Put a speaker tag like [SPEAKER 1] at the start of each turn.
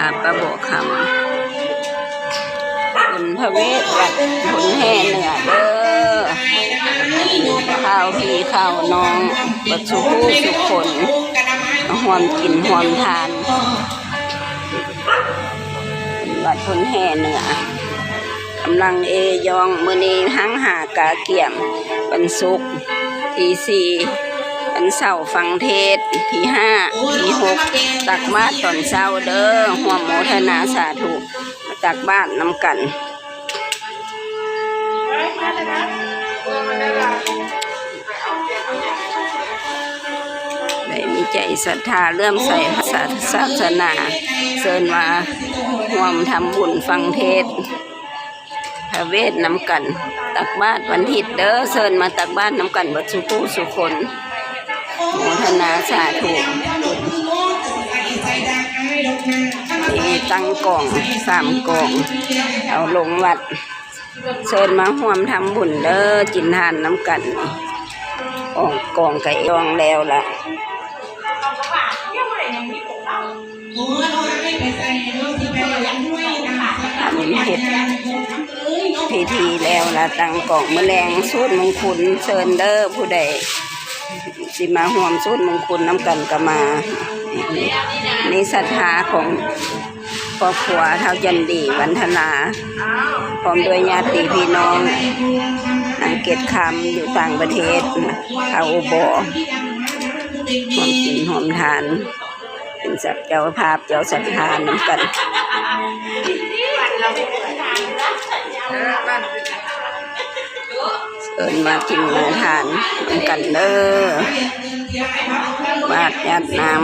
[SPEAKER 1] าประโบกคำบุญพระเวทวัดบุญแห่เหนือเด้อข้าวพี่ข้าวน้องบัดสุผู้สุคนห่วมกินห่วมทานวัดบุญแห่เหนือกำลังยองมื้อนี้หังหากาเกี่ยมวันศุกร์ที่4วันเสาร์ฟังเทศที่5ที่6ตักบาตรตอนเช้าเด้อห่วมโมทนาสาธุตักบาตรนำกันได้มีใจศรัทธาเลื่อมใสพระศาสนาเชิญมาห่วมทำบุญฟังเทศพระเวทนำกันตักบาตรวันอาทิตย์เด้อเชิญมาตักบาตรนำกันบัดสุผู้สุคนโมทนาสาธุนี่ตั้งกล่อง3กล่องเอาลงวัดเชิญมาห่วมทำบุญเด้อจินทานน้ำกันกล่องไก่ยองแล้วล่ะทำเห็ดพิธีแล้วล่ะตั้งกล่องแมลงสูตรมงคลเชิญเด้อผู้ใดสิมาห่วมสูตรมงคลน้ำกันก็มานี่ศรัทธาของครอบครัวเท่ายันดีวันธนาพร้อมด้วยญาติพี่น้องอังเกตคำอยู่ต่างประเทศเอาบ่หอมกินหอมทานเป็นสักเจ้าภาพเจ้าศรัทธาน้ำกันเอิญมากินมาทานน้ำกันเด้อบาดญาติน้ำ